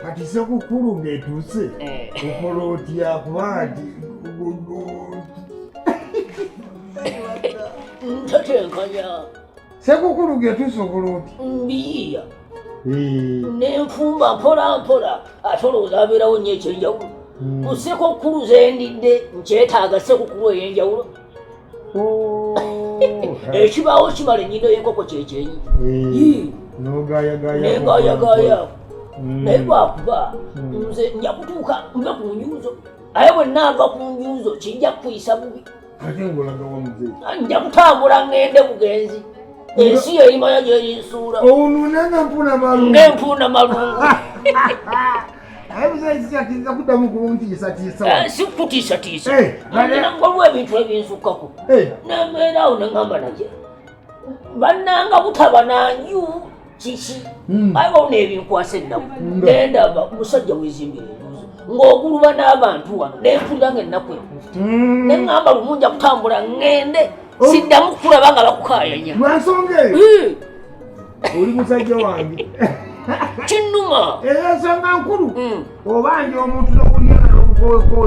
kati sekukulu ng'etuuse okola otya kubanga ntatenkanya sekukulu ng'etuuse okola otya mbiyiya nenfumba mpola mpola ate olowooza abeerawo nnyo ekyenjawulo ku sekukulu zendidde nkyetaaga sekukulu ey'enjawulo ekibaawo kimala ennyindo y'enkoko kyekyenyi negayagaya naye lwakuba nze nja kutuuka nve ku nyuzo aye bwe naava ku nyuzo kijja kukuyisa bubi nja kutambula ngende bugenzi ensi yerimanya gyerinsuula ng'empuuna malungu sikutiisatiisa waliwo ebintu ebinsukkako nembeeraawo neŋŋamba naye bannanga butaba nanju kiki ayibawo n'ebinkwasa ennaku nendaba musajja wezimbira enjuzo ng'oguluba n'abantu wano nenfulira ng'ennaku ekutte neŋŋamba lumu nja kutambula ŋŋende siddamu kukulaba nga bakukaayanya lwansonga eyo oli musajja wange kinnuma ensonga nkulu obanja omuntu n'owulira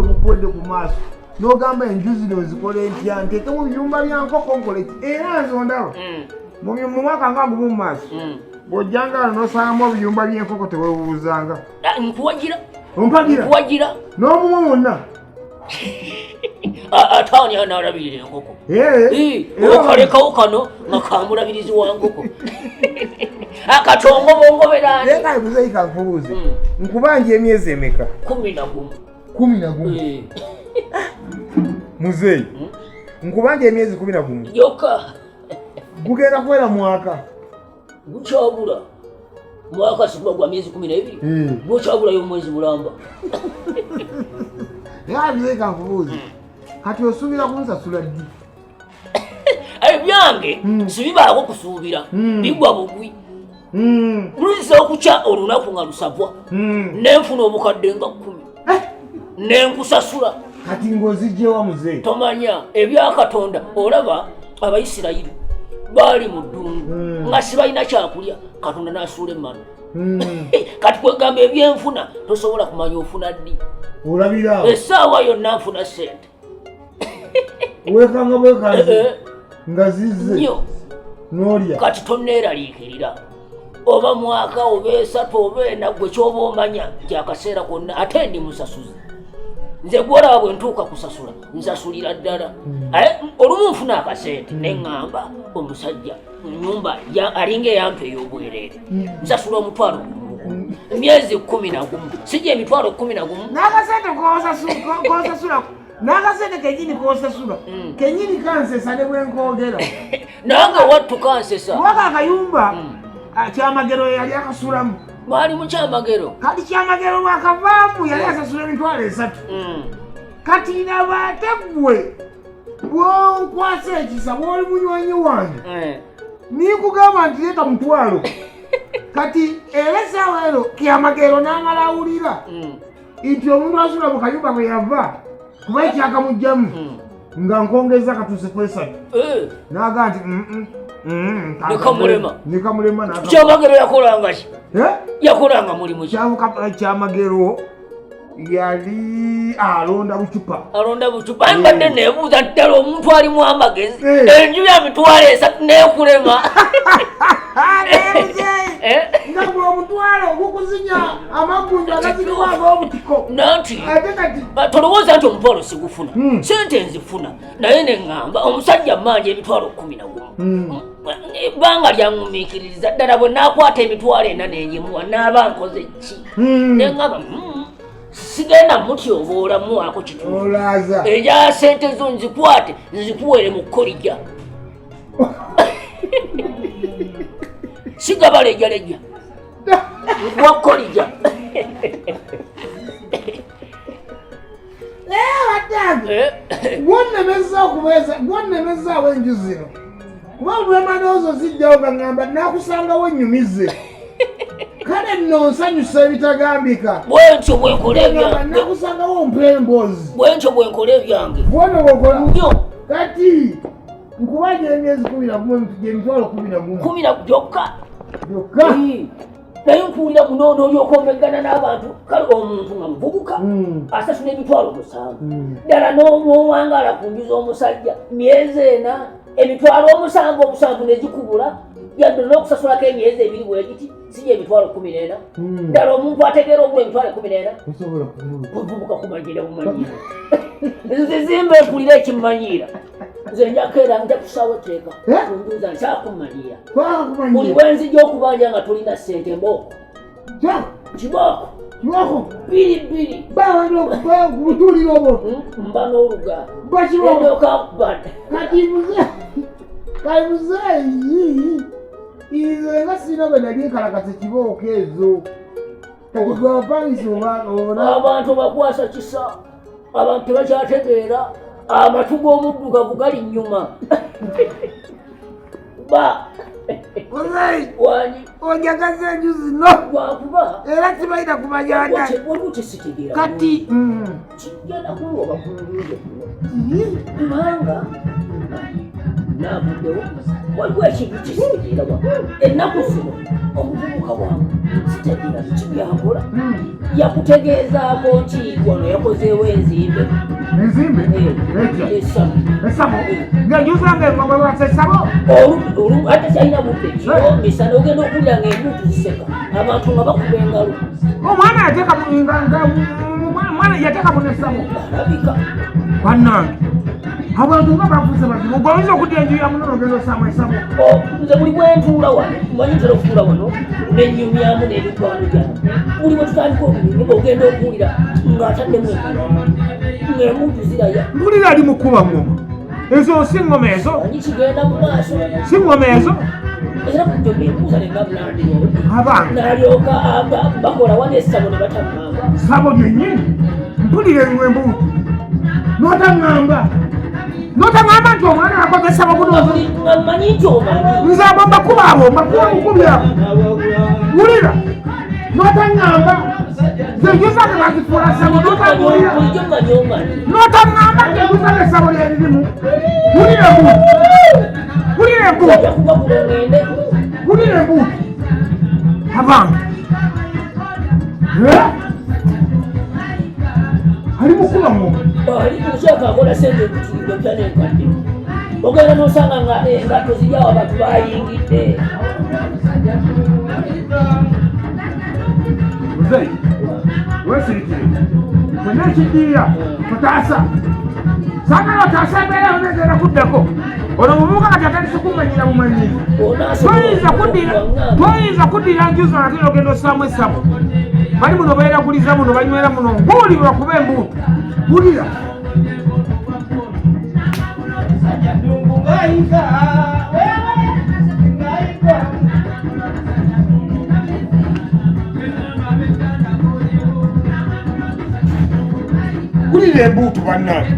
mukwedde ku maaso n'ogamba enju zino zikole ntya nteeke mu biyumba bya nkoko nkole era nzondaba mu mwaka nga gumu mu maaso bw'ojjanga n'osangamu ebiyumba by'enkoko teweebuuzanga nkuwagira ompagira n'omumwe mwonna ataani anaalabirira enkoko okalekawo kano nga kamulabirizi wa nkoko akatongo bongoberaani muzeeyi kankubuuze nkubanja emyezi emeka 11 muzeeyi nkubanja emyezi 11 yokka gugenda kuwera mwaka gukyabula mwaka sikuba gwa myezi 12 gwokyabulayo omwezi mulamba muzeeyi kankubuuze kati osuubira kunsasula ddi ebyange sibibaako kusuubira bigwa bugwi luyisa okukya olunaku nga lusavwa nenfuna obukadde nga 10 nenkusasula kati ng'ozigyewa muzeeyi tomanya ebyakatonda olaba abaisirayiri baali mu ddungu nga sibalina kyakulya katonda n'asuula emmano kati kwegamba ebyenfuna tosobola kumanya ofuna ddi olabira essaawa yonna nfuna sente weekanga bwekanze nga zizze nnyo n'olya kati tonneeraliikirira oba mwaka oba esatu oba ena gwe kyoba omanya nti akaseera konna ate ndi musasuzi nze gwolaba bwe ntuuka kusasula nsasulira ddala olumu nfuna akasente neŋŋamba omusajja nyumba alinga eyampa ey'obwereere nsasula omutwalo emyezi 11 sijja emitwalo 11 n'akasente kosasula n'akasente kenyini kosasula kenyini kansesa ne bwenkogera nange wattu kansesa waka akayumba kyamagero yali akasulamu mwali mu kyamagero kati kyamagero bwakavaamu yali asasula emitwalo 3 kati nabaate gwe bwonkwasa ekisa bwoli munywanyi wange nikugamba nti leeta mutwalo kati era essaawa ero kyamagero n'amala awulira nti omuntu asula mu kayumba bwe yava kuba ekyakamugjamu nga nkongeza katuuse kwesatu naga nti nikamulema kyamagero yakolanga ki yakolanga mulimu kyamagero yali alonda bucupa aye mbadde neebuuza ddala omuntu alimu amagezi enju ya mitwalo 3 neekulema nga bwe omutwalo ogukuzinya amagunju agaziriwo ag'obutiko nanti tolowooza nti omutwalo sigufuna sente nzifuna naye neŋŋamba omusajja mmanja emitwalo 11 ebbanga lyaŋŋumiikiririza ddala bwe naakwata emitwalo 4 nenyimuwa naaba nkoze ki neŋŋamba sigenda mutyoboola muwaako kitundu eja sente zo nzikwate nzikuwere mu kolija sigaba lejjaleja nkuwa kolija gwonemezaawo enju zino kuba olwemanoozo zijjawo gaŋŋamba nakusangawo ennyumize kale nno nsanyusa ebitagambika bwentyo bwenkola ebyange nakusangawo mpembozi bwentyo bwenkola ebyange bwona bwokola nnyo kati nkubaja emyezi 11 gyemitwalo 11 gyokka naye nkuwulira munono olyokomeggana n'abantu kale omuntu nga muvubuka asasula emitwalo 7 ddala n'omwangala ku nju z'omusajja myezi 4 emitwalo 7 negikubula yadde n'okusasulako emyezi 2 bwegiti sijja emitwalo 14 ddala omuntu ategeera ogula emitwalo 14 ovubuka kumanyira bumanyira zizimba empulira ekimumanyiira nze njakeera nja kusawo etteeka kunjuza nkyakumalira buli bwenzijja okubanja nga tulina ssente mbooko kibooko bbiri butulira obwo mba n'oluga kati muzeeyi ize nga sina bwe nali enkalakasa kibooko ezo bagwapangisa oba abantu bakwasa kisa abantu tebakyategeera amatu g'omuddugavu gali nnyuma ba onjagaza enju zino lwakuba era tibalina kumanyana waliwo kyesitegeera kati kigenda kulwoba kunjuze kubanga naavuddewo waliwo ekintu kyesitegeera wa ennaku zino omuvubuka wange sitegeera kibyakola yakutegeezaako nti wano yakozeewo enzimbe esabo ng'enjuzange mwewasa esabo ate kyalina budde kiro misana ogenda okulya ng'embutu ziseka abantu nga bakuba engalo omwana yateeka munesabo alabika bannange abantu nga bafuuse bazibu goyinza okudya enju ya munono ogenda osaamu esabo nze buli bwentuula wano manyi ntera okutuula wano nenyumyamu n'emikwano gyange buli bwe tutandika okunyumya ogenda okuwulira ng'ataddemu ng'embutu ziraya mpulira ali mu kuba ngoma ezo si ngoma ezo manyi kigenda mu maaso si ngoma ezo era kujja nembuuza nengabulandiro abange n'alyoka bakola wano essabo ne bataŋŋamba sabo lyennyini mpulira embutu notaŋŋamba nti omwana yakoze esabo bunozi manyi nti omanyi nze abo mbakuba mukubyabo wulira notaŋŋamba zenjuzange bazifuula sabo notaŋŋulira bulijjo manyi omanyi notaŋŋamba njenjuzange esabo lyeririmu wulira embutu yakuba kuno ngende wulira embutu abange ali mukuba ngoma ali kukyeka akola sente ekutulidde opya n'enkadde ogenda n'osanga nga engatto zijjawo abantu bayingidde muzeyi wesirikire kwena ekidiira mutaasa sagala otaasa embeera onegenda kuddako ono mubuuka kati atandise kumanyira bumanyizi toyinza kuddira nju zona tera ogenda osaamu esabo bali muno beeraguliza muno banywera muno nguulirwa kuba embuutu wulira wulira embuutu bannange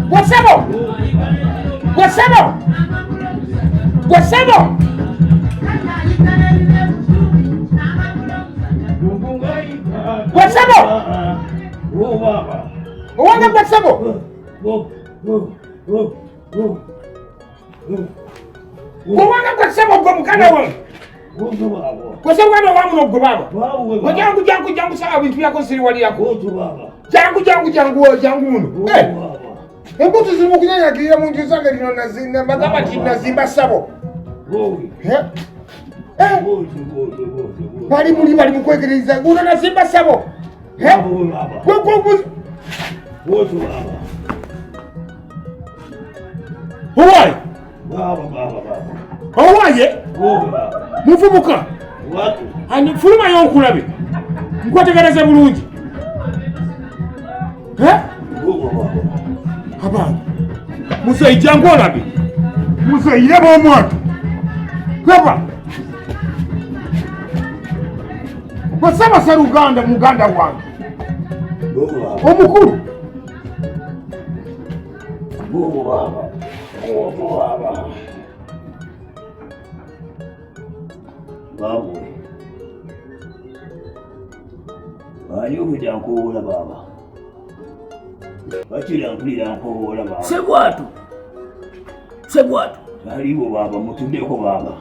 Gwasabo! Owange Gwasabo! Owange Gwasabo gwe muganda wange! Gwasabo gwe wamu n'ogwo baaba! Jangu sawa bintu byako nsiriwalirako! Jangu muno! Embutu ziri mu kunyanyagirira mu nju zange lino bagamba nti nazimba sabo. Bali mu kwegereza guno nazimba sabo. Owaye muvubuka fuluma y'onkulabe nkwetegereze bulungi abange muzeyi jangu olabe muzeyi yeba omwatu laba Gwasabo Sseruganda muganda wange omukulu Ani obudde ankoola baaba. Bakira mpulira ankoola baaba. Sebwatu. Aliwo baaba mutuddeko baaba.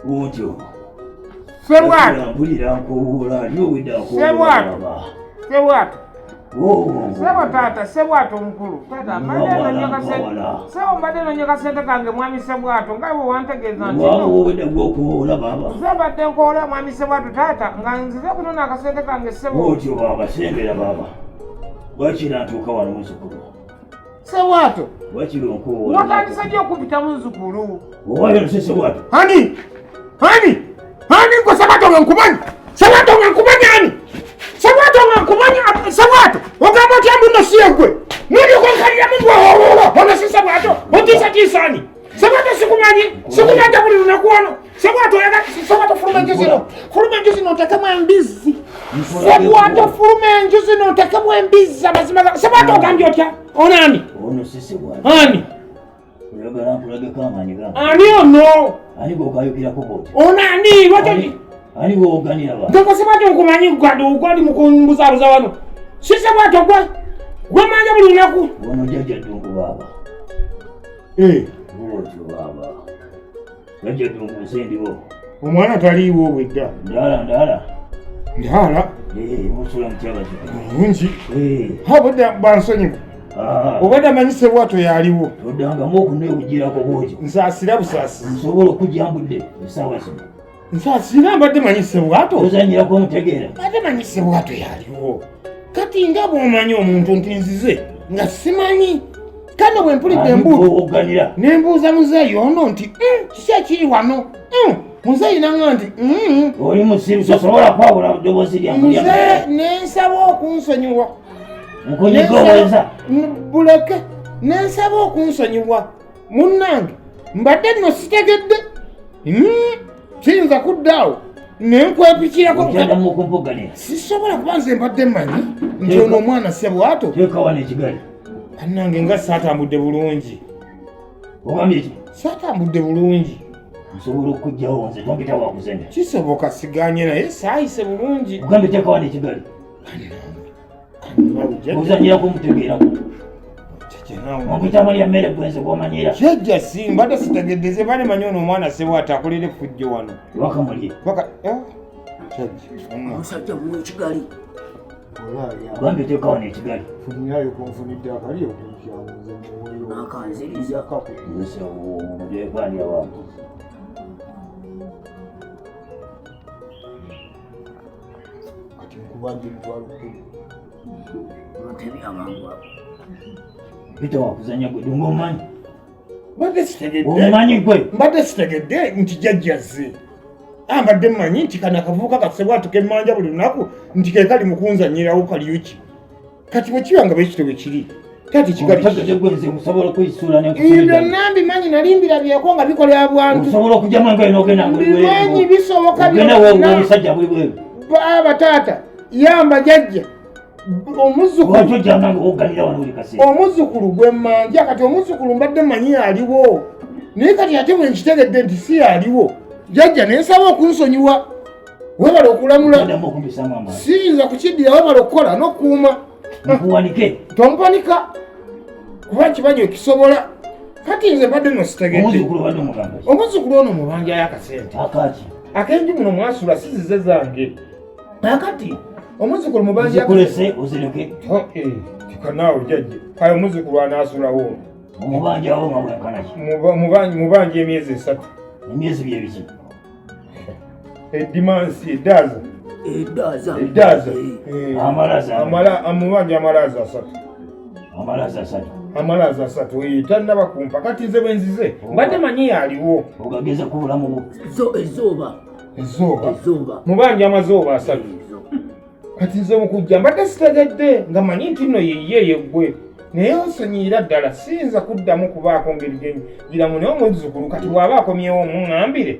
Otyo. Sebwatu. Mpulira ankoola aliwo obudde ankoola baaba. Sebwatu. Oh. Sebo tata, Sebwatu omukulu. Tata, mbadde nonyoka sente kange mwami Sebwatu nga iwe wantegeeza nti obudde gw'okoola baaba. Zebadde nkoola mwami Sebwatu tata nga nzize kunona akasente kange Sebo. Otyo baaba, sembera baaba. Wakira ntuuka wano muzzukulu. Sebwatu. Wakira onkoola. Watandise ddi okupita muzzukulu? Owayo nse Sebwatu. Hani gwe Sebwatu nga nkumanyi. Sebwatu nga nkumanyi ani? Sebwatu nga nkumanyi. Sebwatu ogamba otya muno si egwe. Nolyoka onkaliramu mbwe ono si Sebwatu. Otiisatiisaani. Sebwatu sikumanja buli lunaku wano. Sebwatu oyagala Sebwatu fuluma enju zino otekemu embizzi. Sebwatu fuluma enju zino otekemu embizzi amazima. Sebwatu ogambye otya? Onaani? Ono si Sebwatu. Ani? Oyagala nkulageko amaanyi gange. Ani ono? Ani gw'okayukirako bw'oti? Onaani? Lwaki? Ani gw'oganira ba? Nko Sebwatu nkumanyi gwali mukumbuzaabuza wano. Si Sebwatu gwe manja buli lunaku. Ono jjajja ddungu baaba. Otyo baaba. Jjajja ddungu nsendiwo. Omwana taliiwo obwedda. Ndaala. Musula mutyabazika. Bulungi. Obwedda bansonyiwa. Obwedda manyi Sebwatu yaliwo. Toddangamu okuneewugirako bw'otyo. Nsaasira busaasi. Nsobola okujja mbudde essaawa zino. Nsaasira mbadde manyi Sebwatu. Ozanyirako omutegeera. Mbadde manyi Sebwatu yaliwo. Kati nga bw'omanyi omuntu nti nzize nga simanyi. Kano bwe mpulidde embuuto nembuuza muzeeyi ono nti kiki ekiri wano. Muzeeyi nanga nti oli musiru tosobola kwawula ddoboozi lyange. Muzeeyi nensaba okunsonyiwa. Nkunyigooweza. Buleke nensaba okunsonyiwa. Munnange mbadde nno sitegedde. Kiyinza kuddaawo nenkwepikirako. Okyaddamu okumpuganira. Sisobola kuba nze mbadde mmanyi nti ono omwana Sebwatu. Teeka wano ekigali. Annange nga saatambudde bulungi. Ogambye ki? Saatambudde bulungi. Nsobola okugyawo nze tompita wakuzenya. Kisoboka siganye naye saayise bulungi. Ogambye teeka wano ekigali. Ozanyirako omutegeerako. Onkuyita lya mmere bwenze gw'omanyira. Jjajja si mbadde sitegedde ze bale manyi ono omwana Sebwatu akolera effujjo wano. Wakamulye. Omusajja muwe ekigali. Ogambye teeka wano ekigali. Funirayo kunfunidde akali okunkyamuze muweyo. Akanziriza. Omudekwanira wange. Kati nkubanja emitwalo 10. Otebya amangu ago. Pita wakuzanya gwe dunga omanyi. Mbadde sitegedde. Omanyi gwe. Mbadde sitegedde nti jjajja ze. Mbadde mmanyi nti kano akavubuka ka Sebwatu kemmanja buli lunaku nti ke kali mukunzanyirawo kaliyuki. Kati bwe kiba nga bwekityo bwe kiri. Kati kigali kitageze gwenze musobola okuyisuula n'enkusubiza. Ibyo nambi manyi nalimbira byeko nga bikolera abantu. Musobola okujjamu nga n'ogenda buli bweru. Bimanyi bisoboka byonna. Ogenda omusajja buli bweru. Baba taata yamba jjajja. Omuzzukulu gwe mmanja kati omuzzukulu mbadde manyi aliwo. Naye kati ate bwe nkitegedde nti si aliwo. Jjajja nensaba okunsonyiwa. Webala okulamula. Siyinza kukiddira webala okukola n'okuuma. Nkuwanike. Tompanika. Kuba kimanyi okisobola. Kati nze mbadde nno sitegedde. Omuzzukulu badde omugamba. Omuzzukulu ono mubanjayo akasente. Akaaki. Akenju muno mwasula sizize zange. Nakati omuzzukulu mubanja kulese ozireke. Kanaawe jjajja. Kale omuzzukulu anaasulawo. Omubanjawo nga bwenkanaki. Mubanja emyezi 3. Emyezi bye biki? Edimansi edaaza. Amubanja amalaza 3. Amalaza 3. Tannaba kumpa kati nze bwe nzize mbadde manyi aliwo. Ogageza ku bulamu bwo. Ezzooba. Mubanja amazooba 3. Kati nze mukujja mbadde sitegedde nga manyi nti nno yeeye gwe. Naye onsonyiira ddala siyinza kuddamu kubaako ngeri giramu naye omuzzukulu kati bw'aba akomyewo omuŋŋambire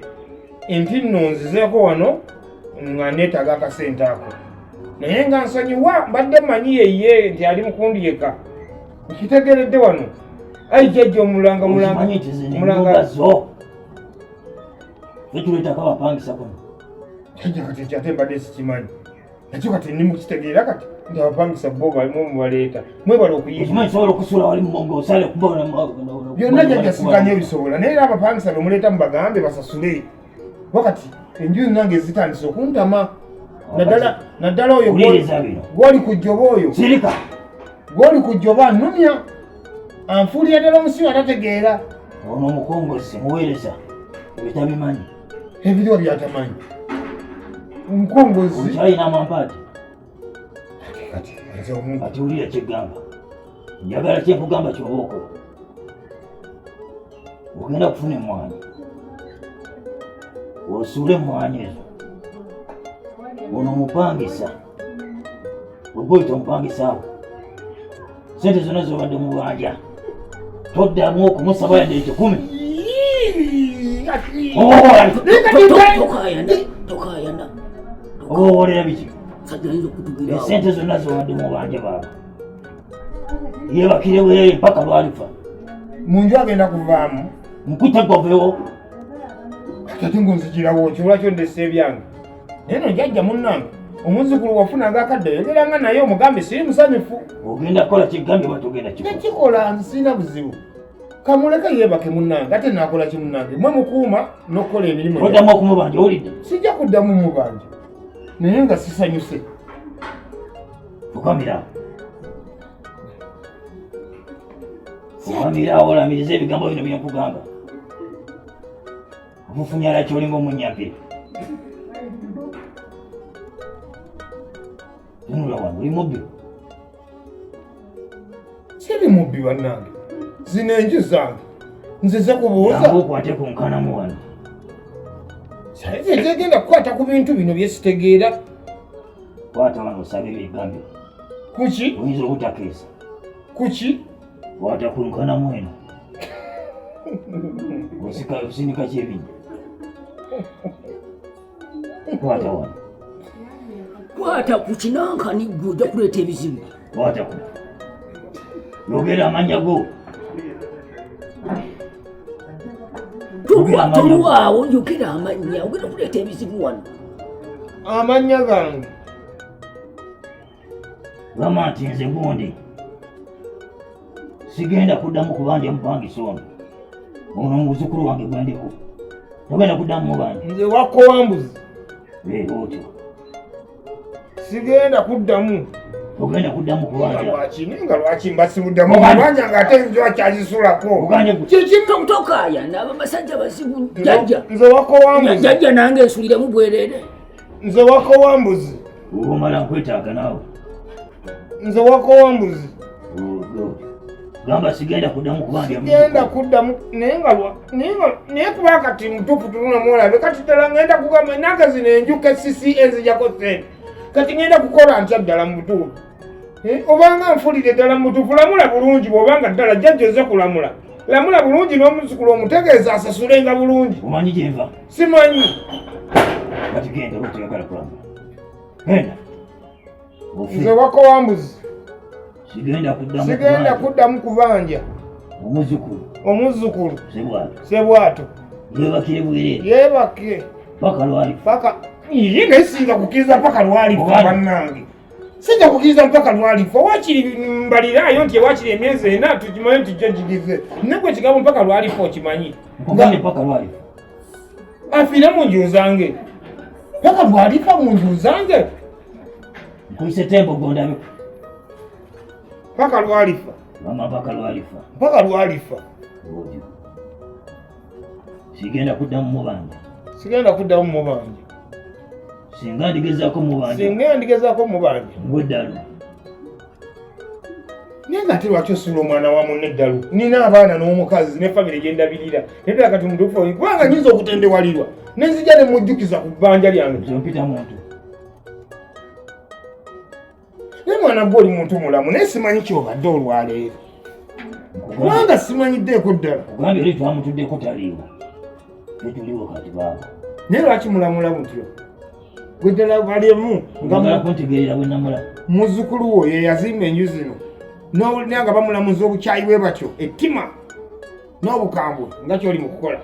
nti nno nzizeeko wano nga neetaaga akasente ako. Naye nga nsonyiwa mbadde manyi yeeye nti ali mukundiyeka. Nkitegeredde wano. Ayi jjajja omulanga. Vetuleetako abapangisa kuno. Jjajja kati ate mbadde sikimanyi. nakyo kati ndi mukitegeera kati nti abapangisa bo balimu mubaleeta mwebala okuyiikimanyi sobola okusula wali mumongo osale kubona byonna jajjasiganya ebisobola naye era abapangisa bemuleeta mubagambe basasule wakati enjuyi nange ezitandise okuntama naddala oyo gwoli kujjoba oyo gwoli kujjoba annumya anfuulira ddala omusibe atategeera ono omukongozi muweereza ebitabimanyi ebiriwa byatamanyi omukongozi okyalina amampaati ati wulira kyegamba njagala kyenkugamba kyoba okola ogenda kufuna emmwanyi osuule emmwanyi ezo ono omupangisa ogwoyita omupangisaawo sente zonna zobadde mubanja toddamu okumusaba yadde 10 tokayana oboolera biki esente zonna zobadde mubanja baaba yebakire bwereere mpaka lwalifa munju agenda kuvaamu nkute govewo ate ngunzikirawo kyolwakyo ndesa ebyange naye no jjajja munnange omuzukulu wafunanga akadde yogeranga naye omugambe siri musanyufu ogenda kukola kyegambye batogenda nekikola nze sirina buzibu kamuleke yeebake munnange ate naakola ki munnange mwe mukuuma n'okukola emirimu oddamu okumubanja owulidde sijja kuddamu mubanja naye nga sisanyuse fukamira fukamira olamiriza ebigambo bino byenkugamba obufunyala kyolinga omunyampire tunula wano oli mubbi siri mubbi bannange zino enju zange nzize kubuuza okwate ku nkanamu wano saizi ezegenda kukwata ku bintu bino byesitegeera kwata wano osabe ebigambye kuki oyinza obutakeesa kuki kwata ku nkanamu eno osinika kyebinyi kwata wano kwata ku kinankani gwe ojja kuleeta ebizibu kwata ku yogera amanya go tolwawo yogera amanya ogenda kuleeta ebizibu wano amanya gange gamba nti nze gundi sigenda kuddamu kubanja mupangisa ono ono muzukulu wange gwendiko togenda kuddamu mubanja nze wakowambuzi otyo sigenda kuddamu ogenda kuddamu kubanja nga lwaki mbasibuddamu kubanja ng'ate njo akyalisulako tokaya nabo basajja basibu jjajja nze wakowambuzi jjajja nange nsuliremu bwereere nze wakowambuzi omala nkwetaaga naawe nze wakowambuzi gamba sigenda kuddamu kubanja sigenda kuddamu naye kuba kati mutuufu tunulamu olabe kati ddala ngenda kugamba nange zino enjuka sisi enzijako sente kati ngenda kukola ntya ddala mu butuufu obanga nfulire ddala mu butuufu lamula bulungi bw'obanga ddala jjajja ozze kulamula lamula bulungi n'omuzukulu omutegeeza asasulenga bulungi omanyi gyenva simanyi kati genda otegagala kulamula genda nze wakowambuzi sigenda kuddamu kubanja omuzzukulu sebwato yebakire bwereere yeebake paka lwalifa iye naye singa kukkiriza mpaka lwalifa bannange singa kukkiriza mpaka lwalifa wakiri mbaliraayo nti ewakiri emyezi 4 tukimanyi nti jjo gigize negwe kigambo mpaka lwalifa okimanyi afiire mu nju zange mpaka lwalifa mu nju zange nkuyise tembo gondabe mpaka lwalifa mpaka lwalifa sigenda kuddamu mubanja singa ndigezaako mubanja ngweddalu naye nga ate lwaki osula omwana wamu neddalu nina abaana n'omukazi ne famire gyendabirira nedala kati mutuufu kubanga nyinza okutendewalirwa nenzija ne mujjukiza ku bbanja lyange mpita muntu naye mwana gwe oli muntu mulamu naye simanyi kyobadde olwaleero kubanga simanyiddeeko ddala kugambye oli twamutuddeko taliiwo tetuliwo kati baaba naye lwaki mulamula mutyo gwe ddala balemu kuntegeerera bwe namula muzzukulu wo ye yazimba enju zino n'owulira nga bamulamuza obukyayi bwe batyo ettima n'obukambwe nga kyoli mu kukola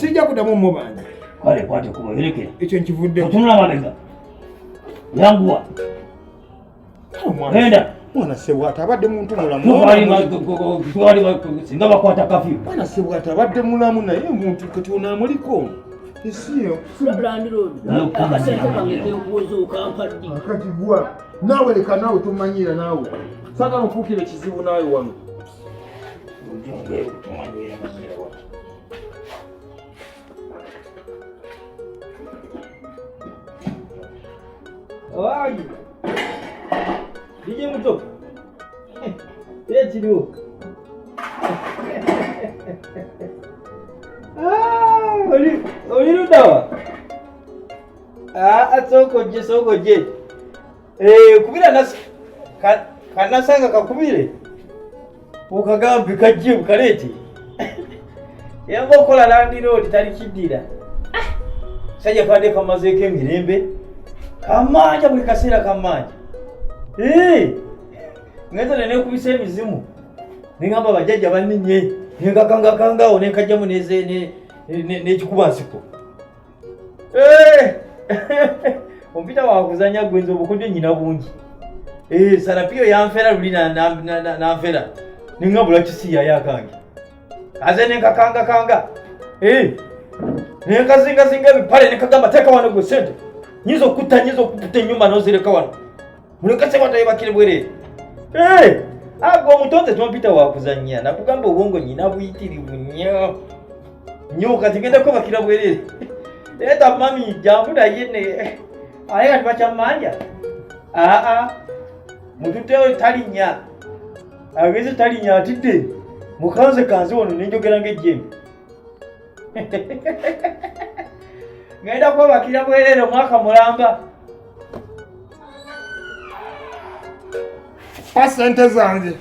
sijja kuddamu mubanja Kale kwate kubayerekera. Ekyo nkivudde. Otunula mabega. Yanguwa. Nenda. Mwana sebwata abadde muntu mulamu. Singa bakwata kafyu. Mwana sebwata abadde mulamu naye muntu kati onaamuliko. Esiyo. Akasente kange kekubuuza okampaddi. Kati gwa naawe leka naawe tomanyira naawe. Saagala ofuukire ekizibu naawe wano. Awagi. Dije muto. Ekiriwo. Oli ludawa. Sokoje. Kubira kanasanga kakubire. Ukagambi kajje bukaleti. Yamba okola landlord tali kiddira. Sajja kande kamazeeko emirembe. Kamanja buli kaseera kamanja. Ngeza ne kubisa emizimu. Ningamba bajjajja banninye. Ningakanga nekajjamu n'ekikuba nsiko. Ompita wakuzanya gwenzo obukodde nnyina bungi. Sarapio yanfera luli nanfera. Ningabula kisiya yakange. Aze nenkakanga. Nenkazingazinga ebipale nekagamba teeka wano gwe sente. Nyizo okuputa ennyumba n'ozireka wano. Mulekase watayibakire bwerere. Agwo omutonze tompita wakuzanya. Nakugamba obwongo nyina buyitirivu nnyo. Nnyo kati ngenda kubakira bwerere. Eta mami jangu naye aye kati bakyamanja. Mututeo talinnya. Ageze talinnya atidde. Mukanze kanze wano nenjogera ng'ejjembe. Ngenda kubakira bwerere omwaka mulamba. Sente zange.